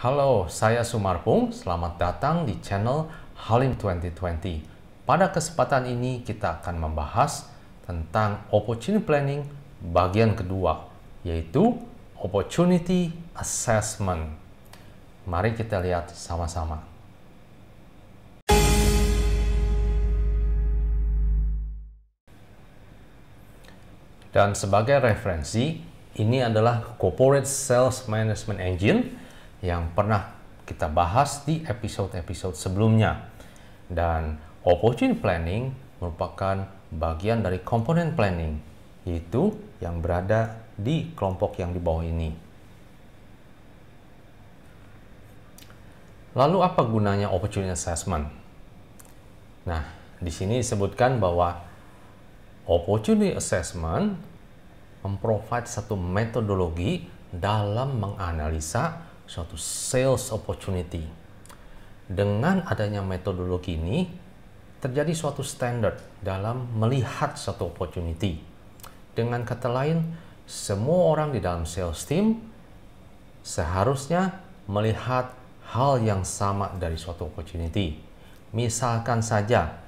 Halo, saya Sumarpung. Selamat datang di channel Halim 2020. Pada kesempatan ini kita akan membahas tentang Opportunity Planning bagian kedua, yaitu Opportunity Assessment. Mari kita lihat sama-sama. Dan sebagai referensi, ini adalah Corporate Sales Management Engine yang pernah kita bahas di episode-episode sebelumnya. Dan Opportunity Planning merupakan bagian dari komponen planning, yaitu yang berada di kelompok yang di bawah ini. Lalu apa gunanya Opportunity Assessment? Nah, di sini disebutkan bahwa Opportunity Assessment memprovide satu metodologi dalam menganalisa suatu sales opportunity. Dengan adanya metodologi ini, terjadi suatu standar dalam melihat suatu opportunity. Dengan kata lain, semua orang di dalam sales team seharusnya melihat hal yang sama dari suatu opportunity. Misalkan saja,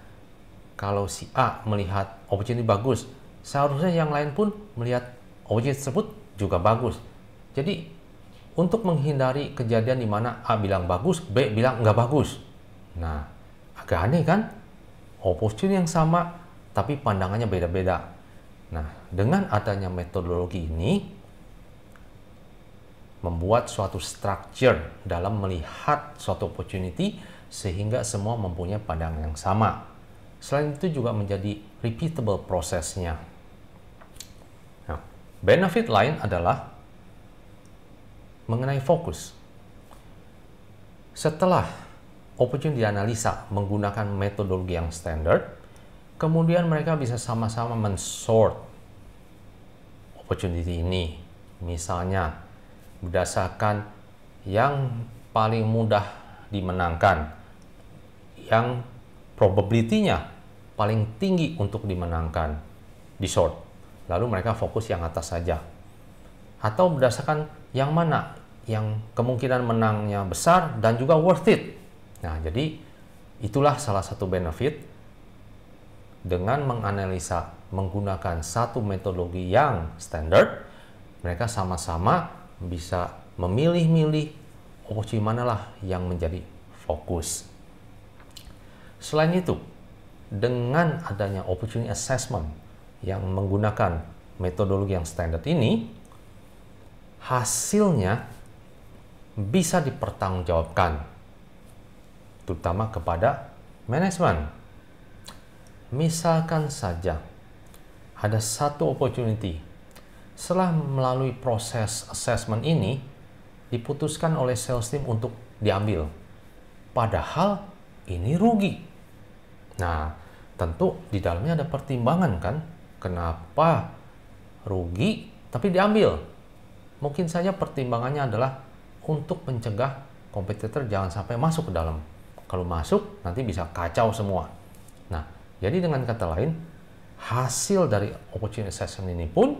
kalau si A melihat opportunity bagus, seharusnya yang lain pun melihat opportunity tersebut juga bagus. Jadi, untuk menghindari kejadian di mana A bilang bagus, B bilang nggak bagus. Nah, agak aneh kan? Opportunity yang sama, tapi pandangannya beda-beda. Nah, dengan adanya metodologi ini, membuat suatu structure dalam melihat suatu opportunity, sehingga semua mempunyai pandangan yang sama. Selain itu juga menjadi repeatable prosesnya. Nah, benefit lain adalah mengenai fokus. Setelah opportunity dianalisa menggunakan metodologi yang standar, kemudian mereka bisa sama-sama mensort opportunity ini. Misalnya, berdasarkan yang paling mudah dimenangkan, yang probability-nya paling tinggi untuk dimenangkan, di sort. Lalu mereka fokus yang atas saja. Atau berdasarkan yang mana yang kemungkinan menangnya besar dan juga worth it. Nah, jadi itulah salah satu benefit dengan menganalisa menggunakan satu metodologi yang standar. Mereka sama-sama bisa memilih-milih opportunity manalah yang menjadi fokus. Selain itu, dengan adanya opportunity assessment yang menggunakan metodologi yang standar ini, hasilnya bisa dipertanggungjawabkan, terutama kepada manajemen. Misalkan saja, ada satu opportunity, setelah melalui proses assessment ini, diputuskan oleh sales team untuk diambil. Padahal ini rugi. Nah, tentu di dalamnya ada pertimbangan kan, kenapa rugi tapi diambil. Mungkin saja pertimbangannya adalah untuk mencegah kompetitor jangan sampai masuk ke dalam. Kalau masuk, nanti bisa kacau semua. Nah, jadi dengan kata lain, hasil dari opportunity assessment ini pun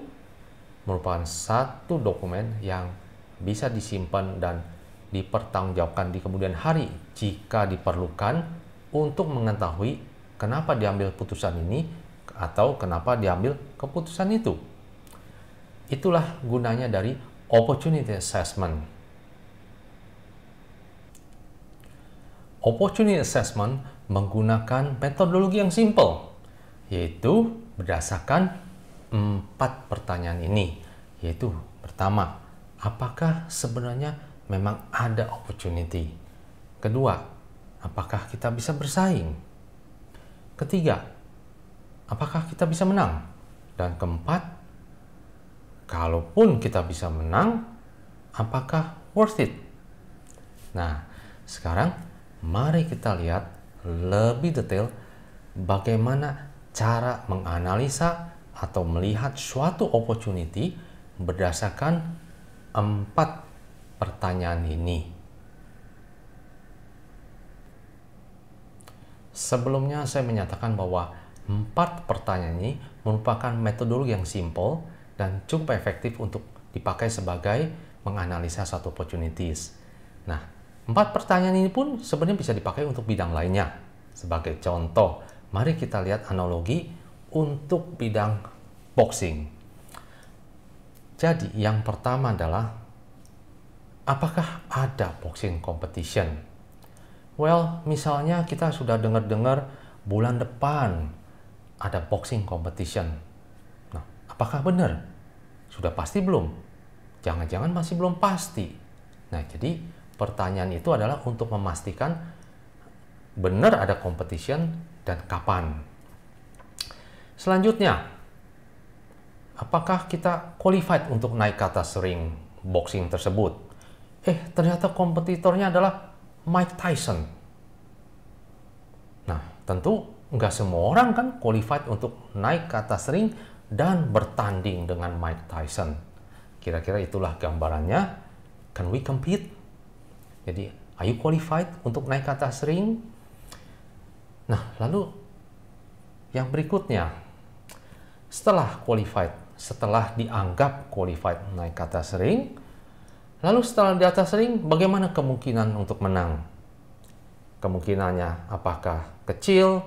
merupakan satu dokumen yang bisa disimpan dan dipertanggungjawabkan di kemudian hari jika diperlukan untuk mengetahui kenapa diambil putusan ini atau kenapa diambil keputusan itu. Itulah gunanya dari Opportunity Assessment. Opportunity Assessment menggunakan metodologi yang simple, yaitu berdasarkan 4 pertanyaan ini. Yaitu pertama, apakah sebenarnya memang ada opportunity? Kedua, apakah kita bisa bersaing? Ketiga, apakah kita bisa menang? Dan keempat, kalaupun kita bisa menang, apakah worth it? Nah, sekarang mari kita lihat lebih detail bagaimana cara menganalisa atau melihat suatu opportunity berdasarkan 4 pertanyaan ini. Sebelumnya saya menyatakan bahwa 4 pertanyaan ini merupakan metodologi yang simple dan cukup efektif untuk dipakai sebagai menganalisa suatu opportunities. Nah, 4 pertanyaan ini pun sebenarnya bisa dipakai untuk bidang lainnya. Sebagai contoh, mari kita lihat analogi untuk bidang boxing. Jadi, yang pertama adalah, apakah ada boxing competition? Well, misalnya kita sudah dengar-dengar bulan depan ada boxing competition. Nah, apakah benar? Sudah pasti belum? Jangan-jangan masih belum pasti. Nah, jadi pertanyaan itu adalah untuk memastikan benar ada competition dan kapan. Selanjutnya, apakah kita qualified untuk naik ke atas ring boxing tersebut? Ternyata kompetitornya adalah Mike Tyson. Nah, tentu nggak semua orang kan qualified untuk naik ke atas ring dan bertanding dengan Mike Tyson. Kira-kira itulah gambarannya. Can we compete? Jadi, are you qualified untuk naik ke atas ring? Nah, lalu yang berikutnya, setelah qualified, setelah dianggap qualified naik ke atas ring, lalu setelah di atas ring, bagaimana kemungkinan untuk menang? Kemungkinannya apakah kecil,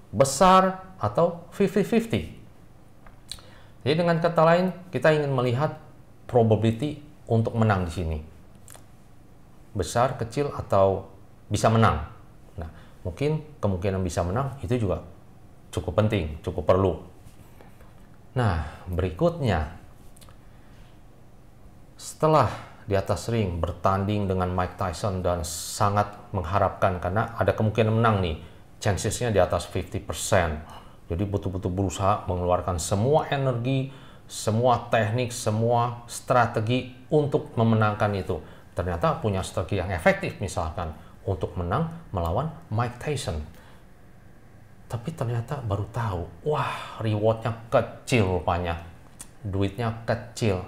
besar, atau 50-50? Jadi dengan kata lain, kita ingin melihat probability untuk menang di sini. Besar, kecil, atau bisa menang. Nah, mungkin kemungkinan bisa menang itu juga cukup penting, cukup perlu. Nah, berikutnya, setelah di atas ring bertanding dengan Mike Tyson dan sangat mengharapkan karena ada kemungkinan menang nih, chancesnya di atas 50%. Jadi betul-betul berusaha mengeluarkan semua energi, semua teknik, semua strategi untuk memenangkan itu. Ternyata punya strategi yang efektif misalkan untuk menang melawan Mike Tyson. Tapi ternyata baru tahu, wah rewardnya kecil rupanya, duitnya kecil.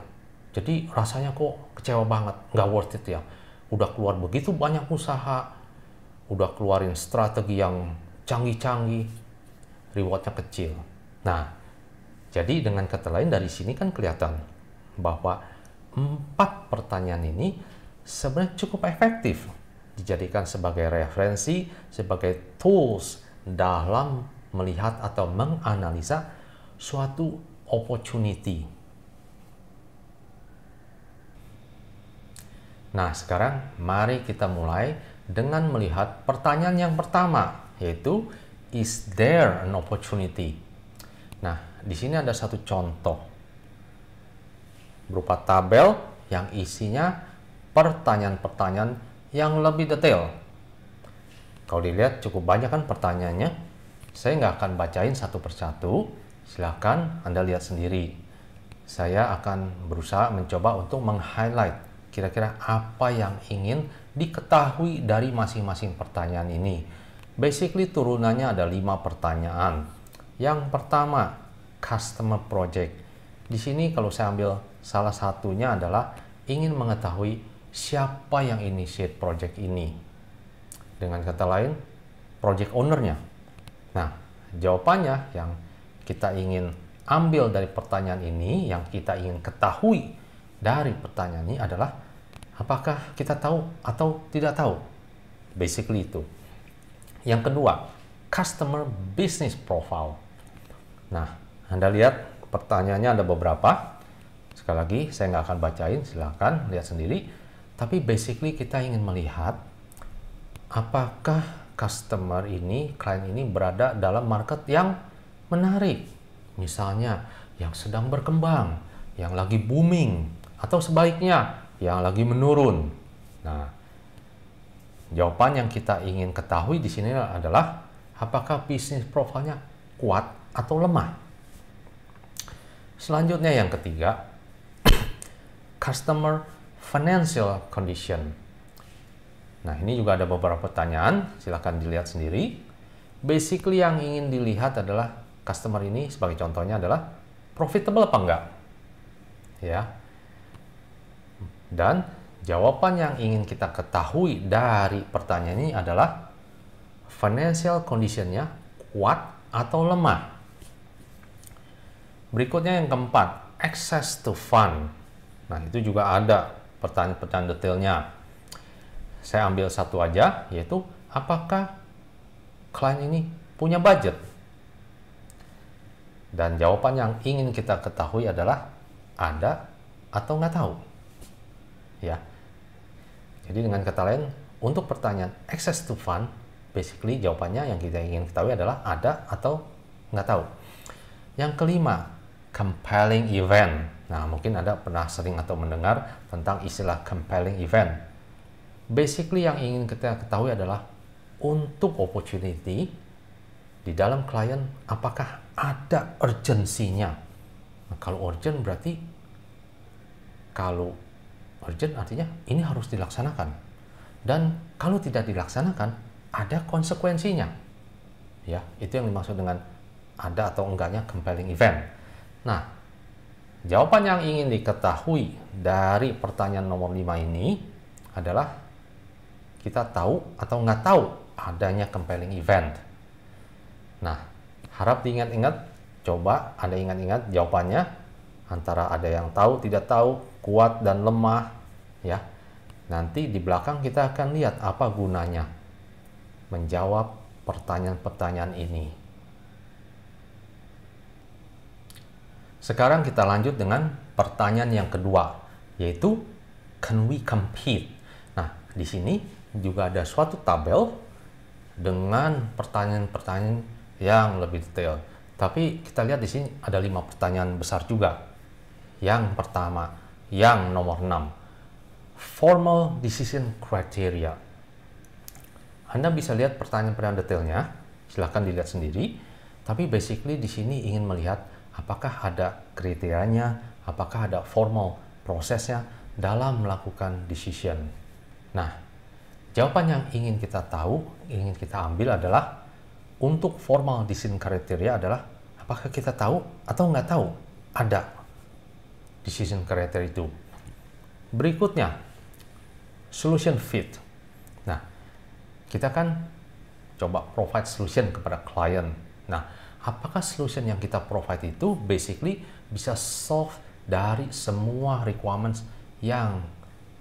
Jadi rasanya kok kecewa banget, nggak worth it ya. Udah keluar begitu banyak usaha, udah keluarin strategi yang canggih-canggih, rewardnya kecil. Nah, jadi dengan kata lain dari sini kan kelihatan bahwa 4 pertanyaan ini sebenarnya cukup efektif dijadikan sebagai referensi, sebagai tools dalam melihat atau menganalisa suatu opportunity. Nah, sekarang mari kita mulai dengan melihat pertanyaan yang pertama, yaitu is there an opportunity? Nah, di sini ada satu contoh berupa tabel yang isinya pertanyaan-pertanyaan yang lebih detail. Kalau dilihat cukup banyak kan pertanyaannya. Saya nggak akan bacain satu persatu. Silakan Anda lihat sendiri. Saya akan berusaha mencoba untuk meng-highlight kira-kira apa yang ingin diketahui dari masing-masing pertanyaan ini. Basically turunannya ada 5 pertanyaan. Yang pertama, customer project. Di sini kalau saya ambil salah satunya adalah ingin mengetahui siapa yang initiate project ini. Dengan kata lain, project owner-nya. Nah, jawabannya yang kita ingin ambil dari pertanyaan ini, yang kita ingin ketahui dari pertanyaan ini adalah apakah kita tahu atau tidak tahu. Basically itu. Yang kedua, customer business profile. Nah, Anda lihat pertanyaannya ada beberapa. Sekali lagi, saya nggak akan bacain, silahkan lihat sendiri. Tapi basically kita ingin melihat apakah customer ini, klien ini berada dalam market yang menarik. Misalnya, yang sedang berkembang, yang lagi booming, atau sebaliknya, yang lagi menurun. Nah, jawaban yang kita ingin ketahui di sini adalah apakah bisnis profilnya kuat atau lemah. Selanjutnya yang ketiga, customer financial condition. Nah, ini juga ada beberapa pertanyaan, silahkan dilihat sendiri. Basically yang ingin dilihat adalah customer ini sebagai contohnya adalah profitable apa enggak. Ya. Dan jawaban yang ingin kita ketahui dari pertanyaan ini adalah financial condition-nya kuat atau lemah. Berikutnya yang keempat, access to fund. Nah, itu juga ada pertanyaan-pertanyaan detailnya. saya ambil satu aja, yaitu apakah klien ini punya budget? Dan jawaban yang ingin kita ketahui adalah ada atau nggak tahu. Ya. Jadi dengan kata lain, untuk pertanyaan access to fund, basically jawabannya yang kita ingin ketahui adalah ada atau nggak tahu. Yang kelima, compelling event. Nah, mungkin Anda pernah sering atau mendengar tentang istilah compelling event. Basically yang ingin kita ketahui adalah untuk opportunity di dalam klien, apakah ada urgensinya. Nah, kalau urgent berarti, kalau urgent artinya ini harus dilaksanakan. Dan kalau tidak dilaksanakan, ada konsekuensinya. Ya, itu yang dimaksud dengan ada atau enggaknya compelling event. Nah, jawaban yang ingin diketahui dari pertanyaan nomor 5 ini adalah kita tahu atau nggak tahu adanya compelling event. Nah, harap diingat-ingat, coba Anda ingat-ingat jawabannya, antara ada yang tahu, tidak tahu, kuat dan lemah, ya. Nanti di belakang kita akan lihat apa gunanya menjawab pertanyaan-pertanyaan ini. Sekarang kita lanjut dengan pertanyaan yang kedua, yaitu can we compete? Nah, di sini juga ada suatu tabel dengan pertanyaan-pertanyaan yang lebih detail. Tapi kita lihat di sini ada 5 pertanyaan besar juga. Yang pertama, yang nomor 6, formal decision criteria. Anda bisa lihat pertanyaan-pertanyaan detailnya, silahkan dilihat sendiri. Tapi basically di sini ingin melihat apakah ada kriterianya, apakah ada formal prosesnya dalam melakukan decision. Nah, jawaban yang ingin kita tahu, ingin kita ambil adalah untuk formal decision criteria adalah apakah kita tahu atau nggak tahu ada decision criteria itu. Berikutnya, solution fit. Nah, kita kan coba provide solution kepada klien. Nah, apakah solution yang kita provide itu basically bisa solve dari semua requirements yang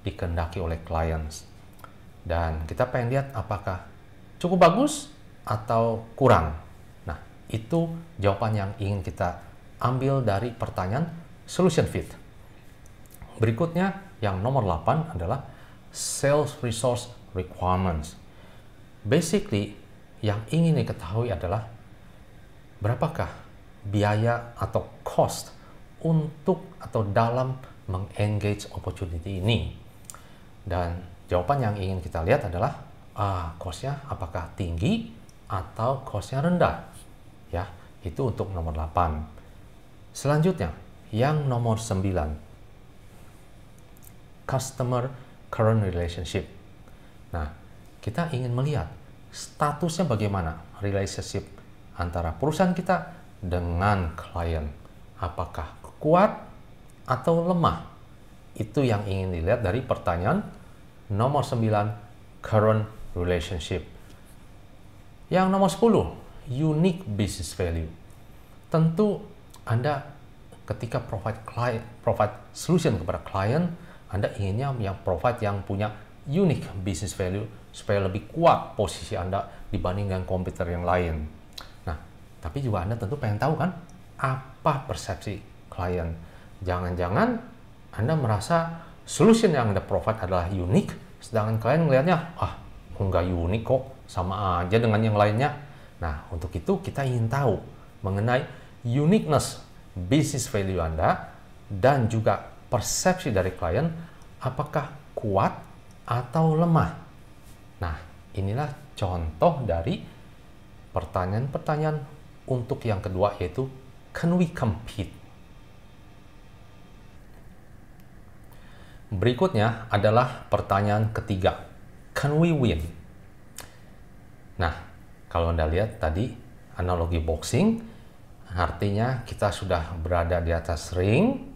dikehendaki oleh clients. Dan kita pengen lihat apakah cukup bagus atau kurang. Nah, itu jawaban yang ingin kita ambil dari pertanyaan solution fit. Berikutnya, yang nomor 8 adalah sales resource requirements. Basically, yang ingin diketahui adalah berapakah biaya atau cost untuk atau dalam mengengage opportunity ini. Dan jawaban yang ingin kita lihat adalah cost-nya apakah tinggi atau cost-nya rendah. Ya, itu untuk nomor 8. Selanjutnya, yang nomor 9, customer current relationship. Nah, kita ingin melihat statusnya bagaimana relationship antara perusahaan kita dengan klien. Apakah kuat atau lemah? Itu yang ingin dilihat dari pertanyaan nomor 9, current relationship. Yang nomor 10, unique business value. Tentu Anda ketika provide solution kepada klien, Anda inginnya yang provide yang punya unique business value supaya lebih kuat posisi Anda dibandingkan komputer yang lain. Nah, tapi juga Anda tentu pengen tahu kan apa persepsi klien. Jangan-jangan Anda merasa solution yang Anda provide adalah unik, sedangkan klien melihatnya, enggak unik kok, sama aja dengan yang lainnya. Nah, untuk itu kita ingin tahu mengenai uniqueness business value Anda dan juga persepsi dari klien apakah kuat atau lemah. Nah, inilah contoh dari pertanyaan-pertanyaan untuk yang kedua, yaitu can we compete? Berikutnya adalah pertanyaan ketiga, can we win? Nah, kalau Anda lihat tadi analogi boxing, artinya kita sudah berada di atas ring,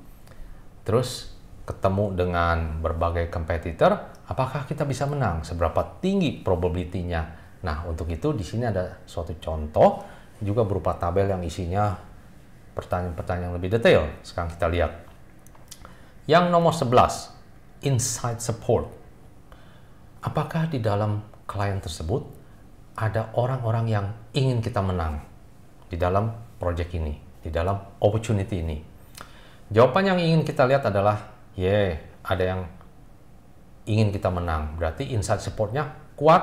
terus ketemu dengan berbagai kompetitor, apakah kita bisa menang? Seberapa tinggi probability-nya? Nah, untuk itu di sini ada suatu contoh juga berupa tabel yang isinya pertanyaan-pertanyaan yang lebih detail. Sekarang kita lihat. Yang nomor 11, insight support. apakah di dalam klien tersebut ada orang-orang yang ingin kita menang di dalam project ini, di dalam opportunity ini? Jawaban yang ingin kita lihat adalah, ada yang ingin kita menang. Berarti inside supportnya kuat,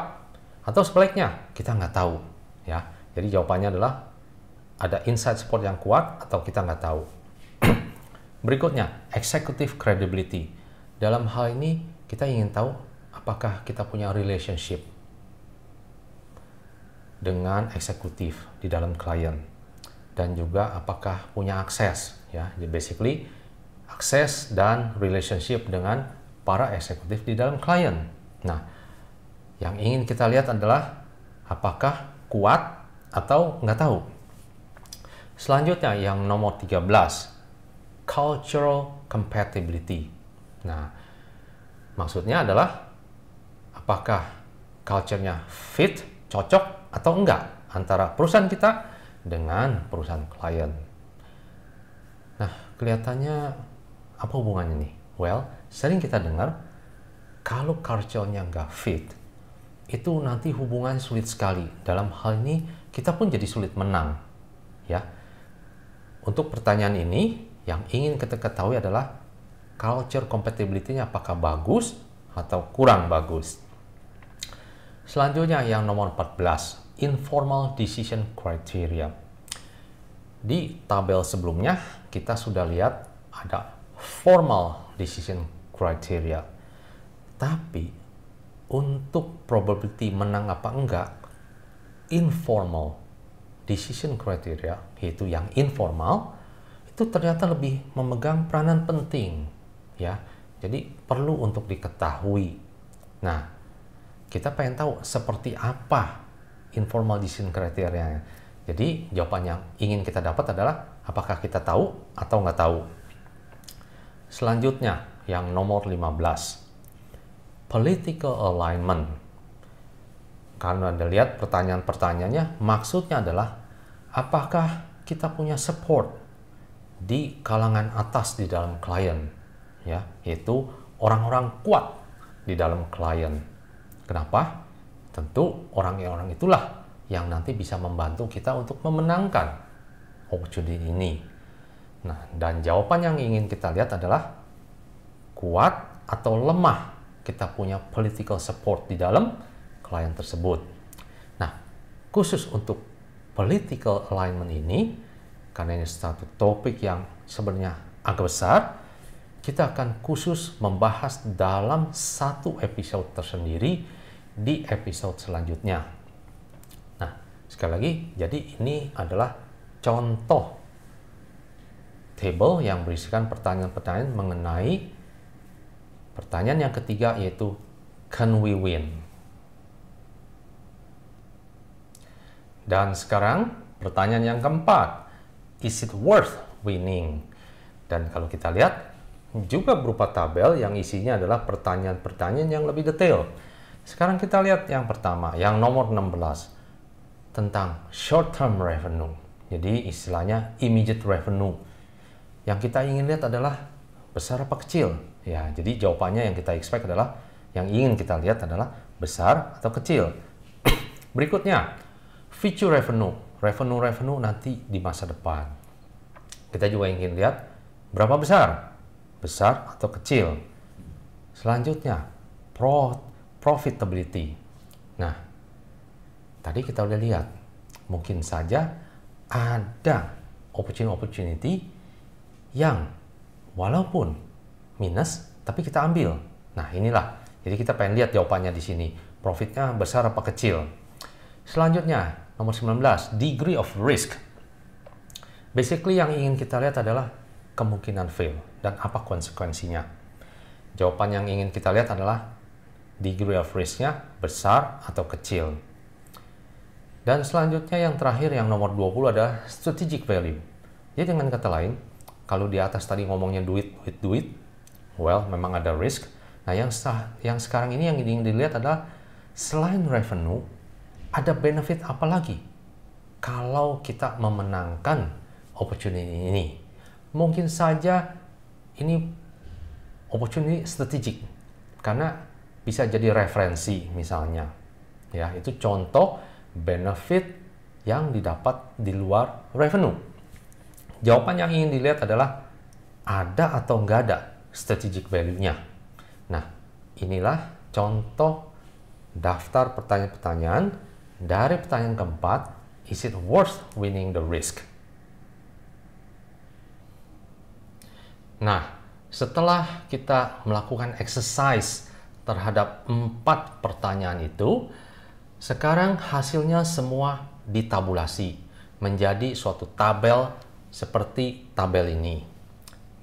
atau sebaliknya kita nggak tahu. Ya, jadi jawabannya adalah ada inside support yang kuat atau kita nggak tahu. Berikutnya, executive credibility. Dalam hal ini kita ingin tahu apakah kita punya relationship dengan eksekutif di dalam klien, dan juga apakah punya akses, ya. Jadi basically akses dan relationship dengan para eksekutif di dalam klien. Nah, yang ingin kita lihat adalah apakah kuat atau nggak tahu. Selanjutnya yang nomor 13, cultural compatibility. Nah, maksudnya adalah apakah culture-nya fit, cocok atau enggak antara perusahaan kita dengan perusahaan klien. Nah, kelihatannya apa hubungannya nih? Well, sering kita dengar kalau culture-nya nggak fit, itu nanti hubungan sulit sekali. Dalam hal ini kita pun jadi sulit menang, ya. Untuk pertanyaan ini, yang ingin kita ketahui adalah culture compatibility-nya apakah bagus atau kurang bagus. Selanjutnya yang nomor 14, informal decision criteria. Di tabel sebelumnya kita sudah lihat ada formal decision criteria. Tapi untuk probability menang apa enggak, informal decision criteria, yaitu yang informal, itu ternyata lebih memegang peranan penting, ya. Jadi perlu untuk diketahui. Nah, kita pengen tahu seperti apa informal decision criteria. Jadi jawaban yang ingin kita dapat adalah apakah kita tahu atau nggak tahu. Selanjutnya yang nomor 15, political alignment. Karena Anda lihat pertanyaan-pertanyaannya, maksudnya adalah apakah kita punya support di kalangan atas di dalam klien, ya, yaitu orang-orang kuat di dalam klien. Kenapa? Tentu orang-orang itulah yang nanti bisa membantu kita untuk memenangkan opportunity ini. Nah, dan jawaban yang ingin kita lihat adalah kuat atau lemah kita punya political support di dalam klien tersebut. Nah, khusus untuk political alignment ini, karena ini satu topik yang sebenarnya agak besar, kita akan khusus membahas dalam satu episode tersendiri di episode selanjutnya. Nah, sekali lagi, jadi ini adalah contoh table yang berisikan pertanyaan-pertanyaan mengenai pertanyaan yang ketiga, yaitu can we win? Dan sekarang pertanyaan yang keempat, is it worth winning? Dan kalau kita lihat juga berupa tabel yang isinya adalah pertanyaan-pertanyaan yang lebih detail. Sekarang kita lihat yang pertama, yang nomor 16, tentang short term revenue. Jadi istilahnya immediate revenue. Yang kita ingin lihat adalah besar apa kecil? Ya, jadi jawabannya yang kita expect adalah, yang ingin kita lihat adalah besar atau kecil. Berikutnya, future revenue. Revenue nanti di masa depan. Kita juga ingin lihat berapa besar? Besar atau kecil? Selanjutnya, profitability. Nah, tadi kita udah lihat, mungkin saja ada opportunity yang walaupun minus, tapi kita ambil. Nah, inilah. Jadi kita pengen lihat jawabannya di sini. Profitnya besar apa kecil? Selanjutnya, nomor 19, degree of risk. Basically yang ingin kita lihat adalah kemungkinan fail dan apa konsekuensinya. Jawaban yang ingin kita lihat adalah degree of risk-nya besar atau kecil. Dan selanjutnya yang terakhir, yang nomor 20 adalah strategic value. Jadi dengan kata lain, kalau di atas tadi ngomongnya duit, well, memang ada risk. Nah, yang sekarang ini yang ingin dilihat adalah selain revenue, ada benefit apa lagi kalau kita memenangkan opportunity ini? Mungkin saja ini opportunity strategik, karena bisa jadi referensi misalnya. Ya, itu contoh benefit yang didapat di luar revenue. Jawaban yang ingin dilihat adalah ada atau nggak ada strategic value-nya. Nah, inilah contoh daftar pertanyaan-pertanyaan dari pertanyaan keempat, is it worth winning the risk? Nah, setelah kita melakukan exercise terhadap 4 pertanyaan itu, sekarang hasilnya semua ditabulasi menjadi suatu tabel seperti tabel ini.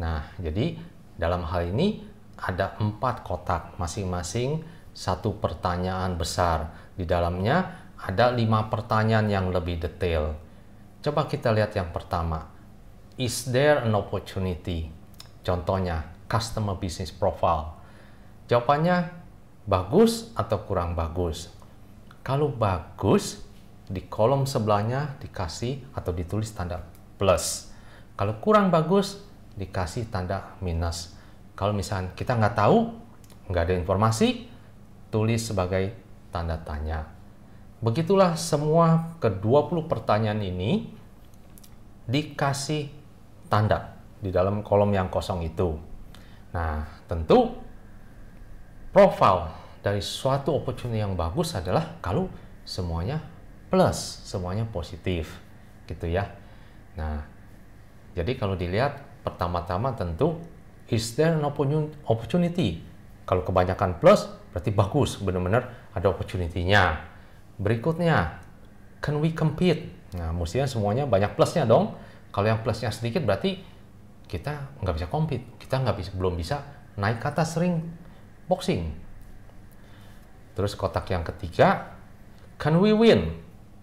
Nah, jadi dalam hal ini ada 4 kotak, masing-masing satu pertanyaan besar. Di dalamnya ada 5 pertanyaan yang lebih detail. Coba kita lihat yang pertama. Is there an opportunity? Contohnya, customer business profile. Jawabannya bagus atau kurang bagus. Kalau bagus, di kolom sebelahnya dikasih atau ditulis tanda plus. Kalau kurang bagus, dikasih tanda minus. Kalau misalnya kita nggak tahu, nggak ada informasi, tulis sebagai tanda tanya. Begitulah semua ke-20 pertanyaan ini dikasih tanda di dalam kolom yang kosong itu. Nah, tentu profil dari suatu opportunity yang bagus adalah kalau semuanya plus, semuanya positif, gitu ya. Nah, jadi kalau dilihat pertama-tama tentu is there an opportunity? Kalau kebanyakan plus berarti bagus, benar-benar ada opportunity-nya. Berikutnya, can we compete? Nah, mestinya semuanya banyak plusnya dong. Kalau yang plusnya sedikit berarti kita nggak bisa compete, kita belum bisa naik ke atas ring boxing. Terus kotak yang ketiga, can we win?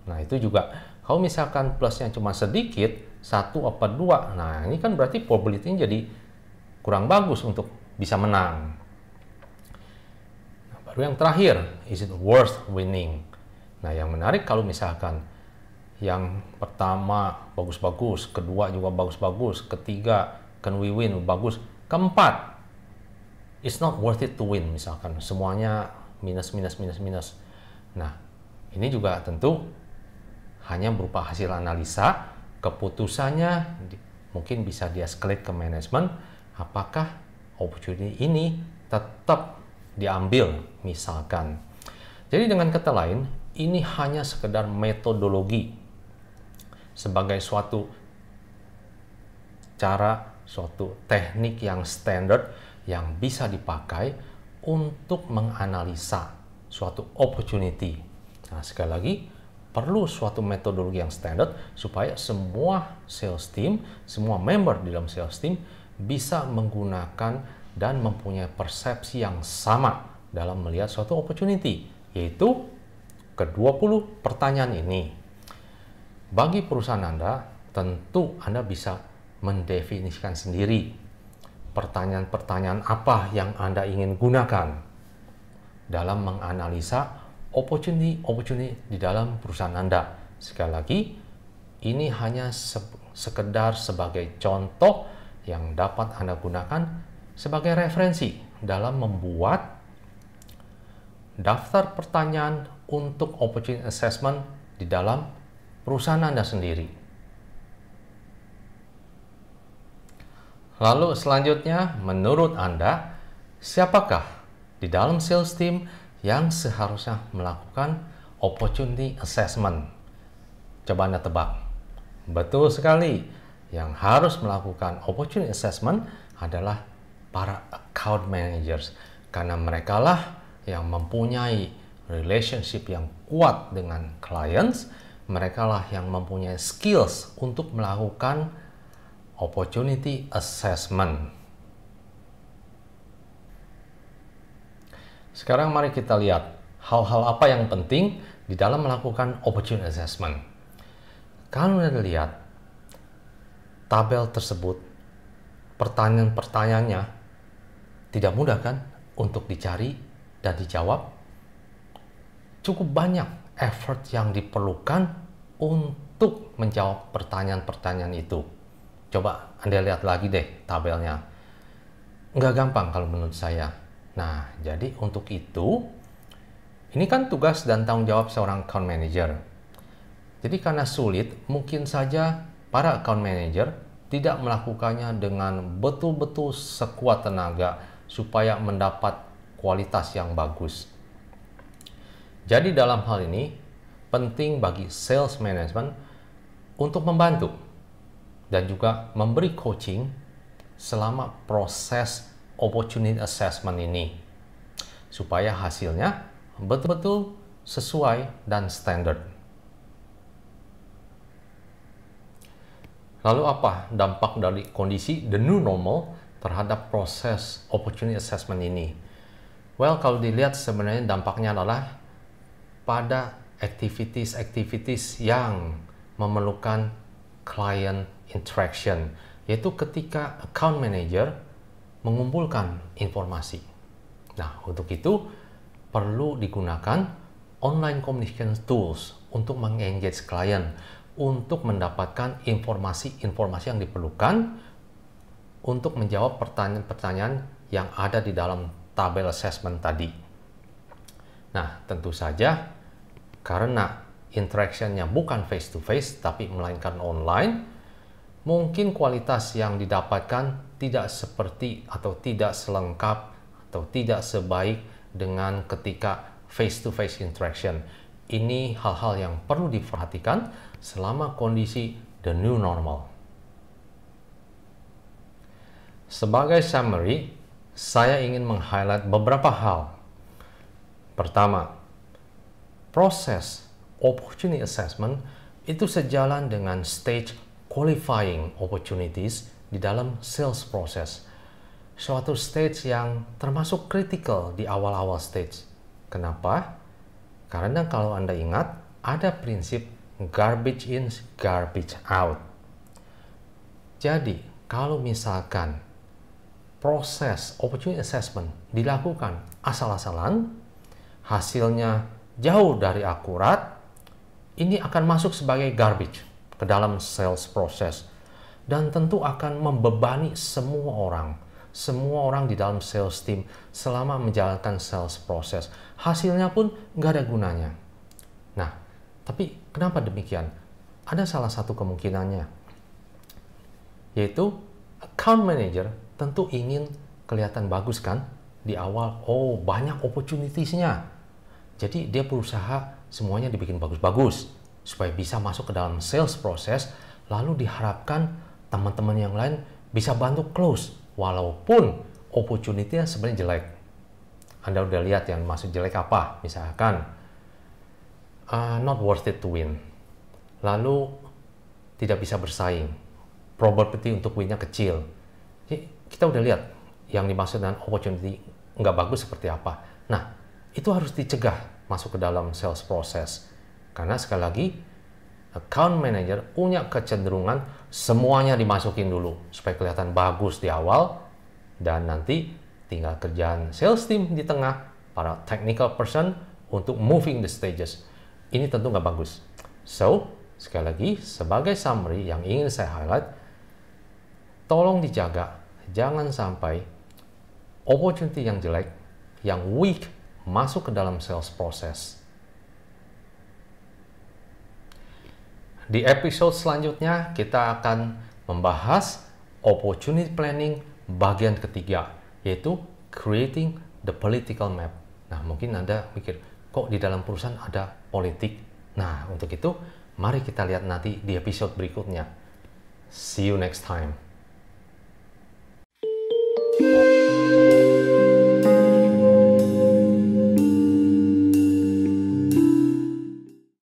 Nah, itu juga kalau misalkan plusnya cuma sedikit, 1 apa 2, nah ini kan berarti probability-nya jadi kurang bagus untuk bisa menang. Nah, baru yang terakhir, is it worth winning? Nah, yang menarik kalau misalkan yang pertama bagus-bagus, kedua juga bagus-bagus, ketiga can we win bagus, keempat it's not worth it to win, misalkan semuanya minus. Nah, ini juga tentu hanya berupa hasil analisa, keputusannya mungkin bisa di-escalate ke manajemen, apakah opportunity ini tetap diambil misalkan. Jadi dengan kata lain, ini hanya sekedar metodologi sebagai suatu cara, suatu teknik yang standar yang bisa dipakai untuk menganalisa suatu opportunity. Nah, sekali lagi, perlu suatu metodologi yang standar supaya semua sales team, semua member di dalam sales team bisa menggunakan dan mempunyai persepsi yang sama dalam melihat suatu opportunity, yaitu ke-20 pertanyaan ini. Bagi perusahaan Anda, tentu Anda bisa mendefinisikan sendiri pertanyaan-pertanyaan apa yang Anda ingin gunakan dalam menganalisa opportunity di dalam perusahaan Anda. Sekali lagi, ini hanya sekedar sebagai contoh yang dapat Anda gunakan sebagai referensi dalam membuat daftar pertanyaan untuk opportunity assessment di dalam perusahaan Anda sendiri. Lalu selanjutnya, menurut Anda, siapakah di dalam sales team yang seharusnya melakukan opportunity assessment? Coba Anda tebak. Betul sekali, yang harus melakukan opportunity assessment adalah para account managers, karena merekalah yang mempunyai relationship yang kuat dengan clients, merekalah yang mempunyai skills untuk melakukan opportunity assessment. Sekarang mari kita lihat hal-hal apa yang penting di dalam melakukan opportunity assessment. Kalau Anda lihat tabel tersebut, pertanyaan-pertanyaannya tidak mudah kan untuk dicari dan dijawab. Cukup banyak effort yang diperlukan untuk menjawab pertanyaan-pertanyaan itu. Coba Anda lihat lagi deh tabelnya. Nggak gampang kalau menurut saya. Nah, jadi untuk itu, ini kan tugas dan tanggung jawab seorang account manager. Jadi karena sulit, mungkin saja para account manager tidak melakukannya dengan betul-betul sekuat tenaga supaya mendapat kualitas yang bagus. Jadi dalam hal ini, penting bagi sales management untuk membantu dan juga memberi coaching selama proses opportunity assessment ini, supaya hasilnya betul-betul sesuai dan standar. Lalu apa dampak dari kondisi the new normal terhadap proses opportunity assessment ini? Well, kalau dilihat sebenarnya dampaknya adalah pada activities yang memerlukan client interaction, yaitu ketika account manager mengumpulkan informasi. Nah, untuk itu perlu digunakan online communication tools untuk meng-engage klien, untuk mendapatkan informasi-informasi yang diperlukan untuk menjawab pertanyaan-pertanyaan yang ada di dalam tabel assessment tadi. Nah, tentu saja karena interaction-nya bukan face-to-face tapi melainkan online, mungkin kualitas yang didapatkan tidak seperti atau tidak selengkap atau tidak sebaik dengan ketika face-to-face interaction. Ini hal-hal yang perlu diperhatikan selama kondisi the new normal. Sebagai summary, saya ingin meng-highlight beberapa hal. Pertama, proses opportunity assessment itu sejalan dengan stage qualifying opportunities di dalam sales process. Suatu stage yang termasuk critical di awal-awal stage. Kenapa? Karena kalau Anda ingat, ada prinsip garbage in, garbage out. Jadi, kalau misalkan proses opportunity assessment dilakukan asal-asalan, hasilnya jauh dari akurat, ini akan masuk sebagai garbage ke dalam sales process dan tentu akan membebani semua orang di dalam sales team selama menjalankan sales process. Hasilnya pun nggak ada gunanya. Nah, tapi kenapa demikian? Ada salah satu kemungkinannya, yaitu account manager tentu ingin kelihatan bagus kan di awal. Oh, banyak opportunities-nya. Jadi dia berusaha semuanya dibikin bagus-bagus supaya bisa masuk ke dalam sales process, lalu diharapkan teman-teman yang lain bisa bantu close walaupun opportunity-nya sebenarnya jelek. Anda udah lihat yang masuk jelek apa? Misalkan not worth it to win. Lalu tidak bisa bersaing. Probability untuk win-nya kecil. Jadi, kita udah lihat yang dimaksud dengan opportunity nggak bagus seperti apa. Nah, itu harus dicegah masuk ke dalam sales process. Karena sekali lagi, account manager punya kecenderungan semuanya dimasukin dulu supaya kelihatan bagus di awal, dan nanti tinggal kerjaan sales team di tengah, para technical person untuk moving the stages. Ini tentu nggak bagus. So, sekali lagi, sebagai summary yang ingin saya highlight, tolong dijaga, jangan sampai opportunity yang jelek, yang weak, masuk ke dalam sales process. Di episode selanjutnya, kita akan membahas opportunity planning bagian ketiga, yaitu creating the political map. Nah, mungkin Anda mikir, kok di dalam perusahaan ada politik? Nah, untuk itu, mari kita lihat nanti di episode berikutnya. See you next time.